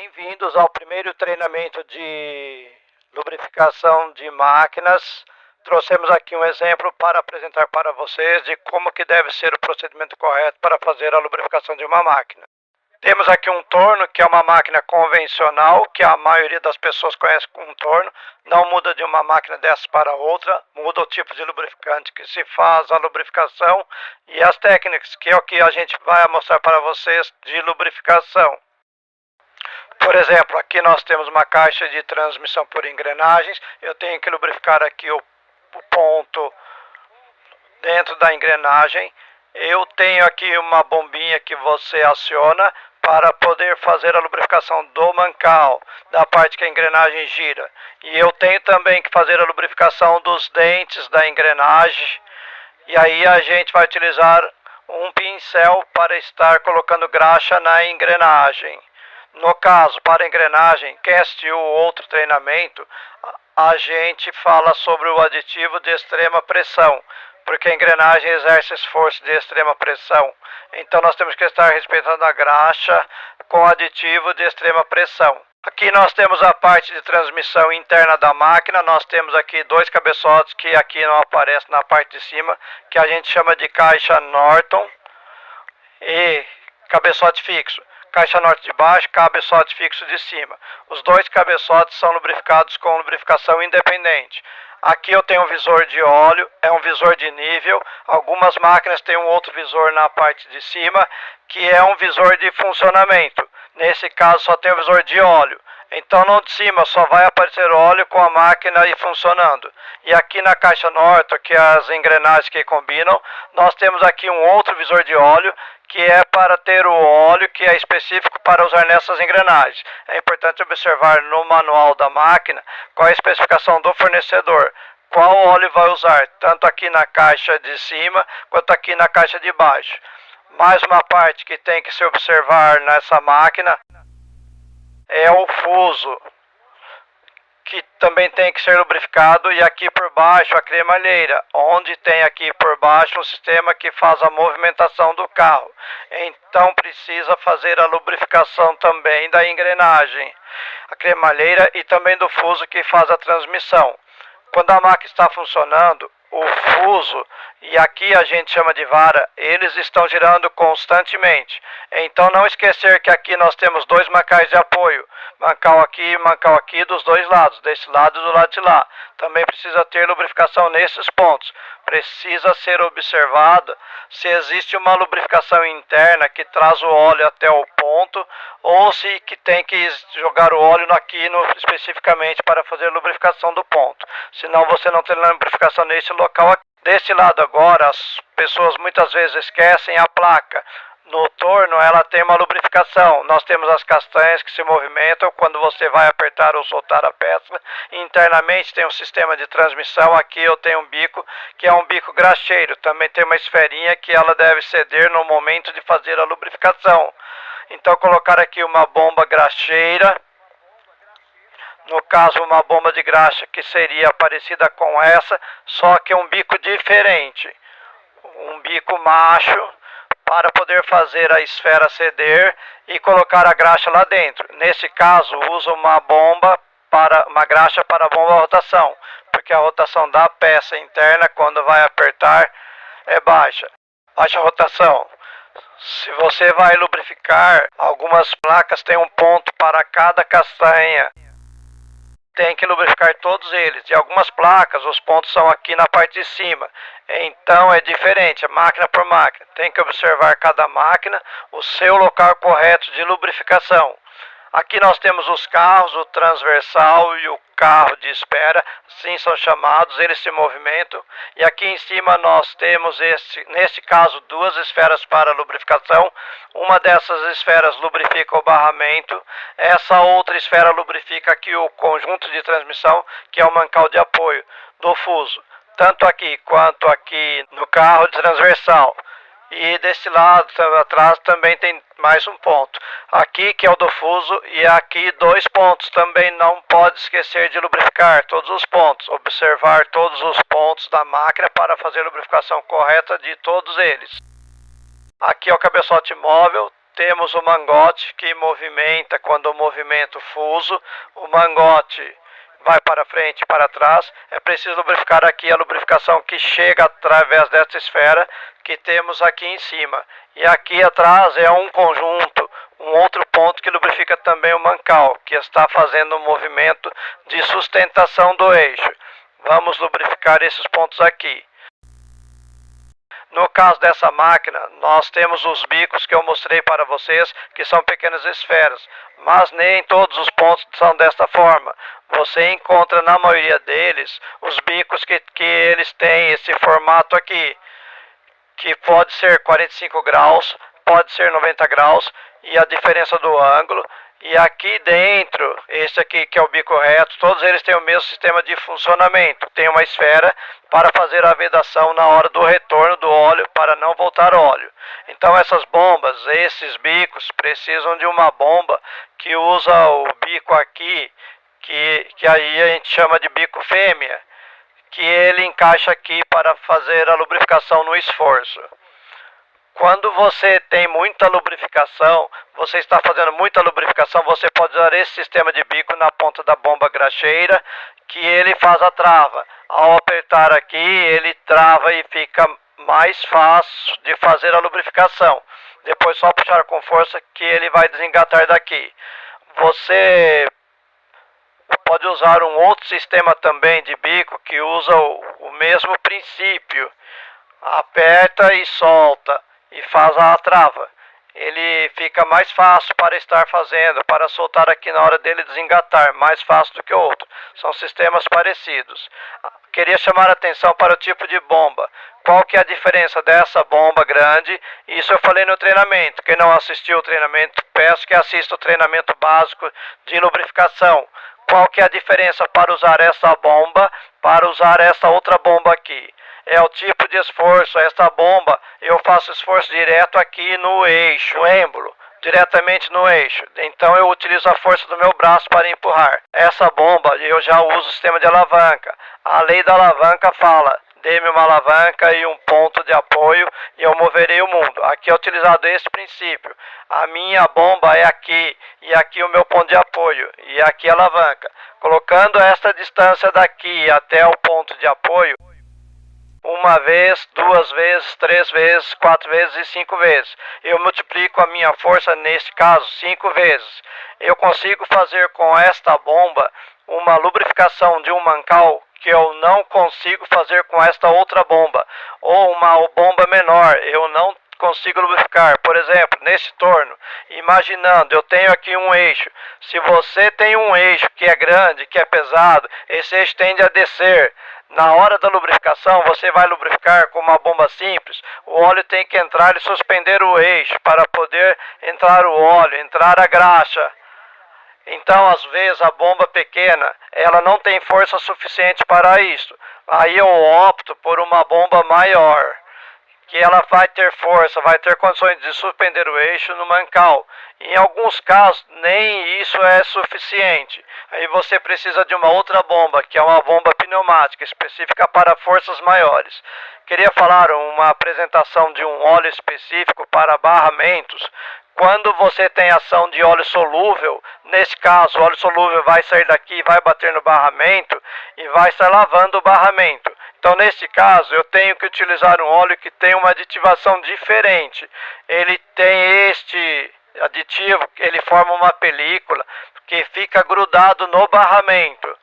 Bem-vindos ao primeiro treinamento de lubrificação de máquinas. Trouxemos aqui um exemplo para apresentar para vocês de como que deve ser o procedimento correto para fazer a lubrificação de uma máquina. Temos aqui um torno, que é uma máquina convencional, que a maioria das pessoas conhece como um torno. Não muda de uma máquina dessa para outra, muda o tipo de lubrificante que se faz a lubrificação e as técnicas, que é o que a gente vai mostrar para vocês de lubrificação. Por exemplo, aqui nós temos uma caixa de transmissão por engrenagens. Eu tenho que lubrificar aqui o ponto dentro da engrenagem. Eu tenho aqui uma bombinha que você aciona para poder fazer a lubrificação do mancal, da parte que a engrenagem gira. E eu tenho também que fazer a lubrificação dos dentes da engrenagem. E aí a gente vai utilizar um pincel para estar colocando graxa na engrenagem. No caso, para a engrenagem, quem assistiu o outro treinamento, a gente fala sobre o aditivo de extrema pressão, porque a engrenagem exerce esforço de extrema pressão. Então nós temos que estar respeitando a graxa com aditivo de extrema pressão. Aqui nós temos a parte de transmissão interna da máquina. Nós temos aqui dois cabeçotes que aqui não aparecem na parte de cima, que a gente chama de caixa Norton e cabeçote fixo. Caixa Norton de baixo, cabeçote fixo de cima. Os dois cabeçotes são lubrificados com lubrificação independente. Aqui eu tenho um visor de óleo, é um visor de nível. Algumas máquinas têm um outro visor na parte de cima, que é um visor de funcionamento. Nesse caso só tem o visor de óleo. Então no de cima só vai aparecer óleo com a máquina aí funcionando. E aqui na caixa Norton, que é as engrenagens que combinam, nós temos aqui um outro visor de óleo, que é para ter o óleo que é específico para usar nessas engrenagens. É importante observar no manual da máquina qual é a especificação do fornecedor, qual óleo vai usar, tanto aqui na caixa de cima quanto aqui na caixa de baixo. Mais uma parte que tem que se observar nessa máquina é o fuso, que também tem que ser lubrificado, e aqui por baixo a cremalheira, onde tem aqui por baixo um sistema que faz a movimentação do carro. Então precisa fazer a lubrificação também da engrenagem, a cremalheira e também do fuso que faz a transmissão. Quando a máquina está funcionando, o fuso, e aqui a gente chama de vara, eles estão girando constantemente. Então não esquecer que aqui nós temos dois mancais de apoio, mancal aqui dos dois lados, desse lado e do lado de lá. Também precisa ter lubrificação nesses pontos. Precisa ser observado se existe uma lubrificação interna que traz o óleo até o ponto, ou se que tem que jogar o óleo aqui especificamente para fazer a lubrificação do ponto. Senão você não tem lubrificação nesse local aqui. Desse lado agora, as pessoas muitas vezes esquecem a placa. No torno ela tem uma lubrificação. Nós temos as castanhas que se movimentam quando você vai apertar ou soltar a peça. Internamente tem um sistema de transmissão. Aqui eu tenho um bico, que é um bico graxeiro. Também tem uma esferinha que ela deve ceder no momento de fazer a lubrificação. Então colocar aqui uma bomba graxeira. No caso, uma bomba de graxa que seria parecida com essa, só que um bico diferente. Um bico macho, para poder fazer a esfera ceder e colocar a graxa lá dentro. Nesse caso, uso uma graxa para a bomba rotação, porque a rotação da peça interna, quando vai apertar, é baixa. Baixa rotação. Se você vai lubrificar, algumas placas têm um ponto para cada castanha. Tem que lubrificar todos eles. E algumas placas, os pontos são aqui na parte de cima. Então é diferente, máquina por máquina. Tem que observar cada máquina, o seu local correto de lubrificação. Aqui nós temos os carros, o transversal e o carro de espera, assim são chamados, eles se movimentam. E aqui em cima nós temos, neste caso, duas esferas para lubrificação. Uma dessas esferas lubrifica o barramento, essa outra esfera lubrifica aqui o conjunto de transmissão, que é o mancal de apoio do fuso, tanto aqui quanto aqui no carro de transversal. E desse lado atrás também tem mais um ponto. Aqui que é o do fuso e aqui dois pontos. Também não pode esquecer de lubrificar todos os pontos. Observar todos os pontos da máquina para fazer a lubrificação correta de todos eles. Aqui é o cabeçote móvel. temos o mangote que movimenta quando o movimento fuso, o mangote vai para frente e para trás. É preciso lubrificar aqui a lubrificação que chega através dessa esfera que temos aqui em cima. E aqui atrás é um conjunto, um outro ponto que lubrifica também o mancal, que está fazendo um movimento de sustentação do eixo. Vamos lubrificar esses pontos aqui. No caso dessa máquina, nós temos os bicos que eu mostrei para vocês, que são pequenas esferas, mas nem todos os pontos são desta forma. Você encontra na maioria deles os bicos que eles têm esse formato aqui, que pode ser 45 graus, pode ser 90 graus, e a diferença do ângulo. E aqui dentro, esse aqui que é o bico reto, todos eles têm o mesmo sistema de funcionamento. Tem uma esfera para fazer a vedação na hora do retorno do óleo, para não voltar óleo. Então essas bombas, esses bicos, precisam de uma bomba que usa o bico aqui, que aí a gente chama de bico fêmea, que ele encaixa aqui para fazer a lubrificação no esforço. Quando você tem muita lubrificação, você está fazendo muita lubrificação, você pode usar esse sistema de bico na ponta da bomba graxeira, que ele faz a trava. Ao apertar aqui, ele trava e fica mais fácil de fazer a lubrificação. Depois só puxar com força que ele vai desengatar daqui. Você pode usar um outro sistema também de bico que usa o mesmo princípio. Aperta e solta e faz a trava. Ele fica mais fácil para estar fazendo, para soltar aqui na hora dele desengatar, mais fácil do que o outro. São sistemas parecidos. Queria chamar a atenção para o tipo de bomba. Qual que é a diferença dessa bomba grande? Isso eu falei no treinamento. Quem não assistiu o treinamento, peço que assista o treinamento básico de lubrificação. Qual que é a diferença para usar essa bomba, para usar essa outra bomba aqui? É o tipo de esforço. Esta bomba, eu faço esforço direto aqui no eixo, no êmbolo, diretamente no eixo. Então eu utilizo a força do meu braço para empurrar. Essa bomba, eu já uso o sistema de alavanca. A lei da alavanca fala: dê-me uma alavanca e um ponto de apoio e eu moverei o mundo. Aqui é utilizado esse princípio. A minha bomba é aqui e aqui o meu ponto de apoio e aqui a alavanca. Colocando esta distância daqui até o ponto de apoio, uma vez, duas vezes, três vezes, quatro vezes e 5 vezes. Eu multiplico a minha força, neste caso, 5 vezes. Eu consigo fazer com esta bomba uma lubrificação de um mancal que eu não consigo fazer com esta outra bomba. Ou uma bomba menor, eu não consigo lubrificar. Por exemplo, nesse torno, imaginando, eu tenho aqui um eixo. Se você tem um eixo que é grande, que é pesado, esse eixo tende a descer. Na hora da lubrificação, você vai lubrificar com uma bomba simples. O óleo tem que entrar e suspender o eixo para poder entrar o óleo, entrar a graxa. Então, às vezes, a bomba pequena, ela não tem força suficiente para isso. Aí eu opto por uma bomba maior, que ela vai ter força, vai ter condições de suspender o eixo no mancal. Em alguns casos, nem isso é suficiente. Aí você precisa de uma outra bomba, que é uma bomba pneumática, específica para forças maiores. Queria falar uma apresentação de um óleo específico para barramentos. Quando você tem ação de óleo solúvel, nesse caso, o óleo solúvel vai sair daqui, vai bater no barramento e vai estar lavando o barramento. Então, nesse caso, eu tenho que utilizar um óleo que tem uma aditivação diferente. Ele tem este aditivo, ele forma uma película que fica grudado no barramento.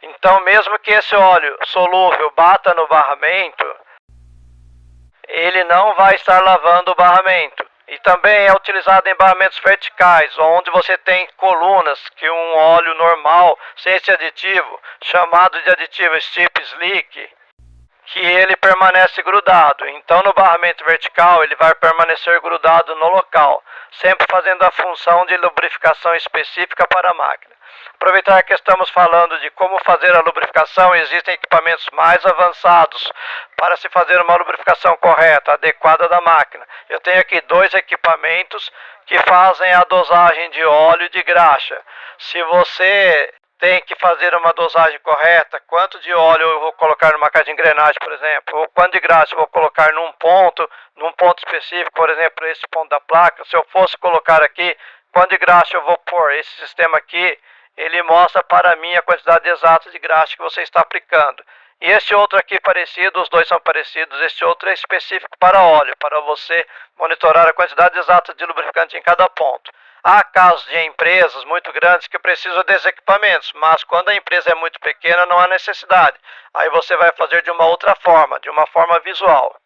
Então, mesmo que esse óleo solúvel bata no barramento, ele não vai estar lavando o barramento. E também é utilizado em barramentos verticais, onde você tem colunas que um óleo normal, sem esse aditivo, chamado de aditivo Strip Slick, que ele permanece grudado. Então no barramento vertical ele vai permanecer grudado no local, sempre fazendo a função de lubrificação específica para a máquina. Aproveitar que estamos falando de como fazer a lubrificação, existem equipamentos mais avançados para se fazer uma lubrificação correta, adequada da máquina. Eu tenho aqui 2 equipamentos que fazem a dosagem de óleo e de graxa. Se você tem que fazer uma dosagem correta, quanto de óleo eu vou colocar numa caixa de engrenagem, por exemplo, ou quanto de graxa eu vou colocar num ponto específico, por exemplo, esse ponto da placa. Se eu fosse colocar aqui, quanto de graxa eu vou pôr. Esse sistema aqui, ele mostra para mim a quantidade exata de graxa que você está aplicando. E esse outro aqui parecido, os dois são parecidos, esse outro é específico para óleo, para você monitorar a quantidade exata de lubrificante em cada ponto. Há casos de empresas muito grandes que precisam desses equipamentos, mas quando a empresa é muito pequena não há necessidade. Aí você vai fazer de uma outra forma, de uma forma visual.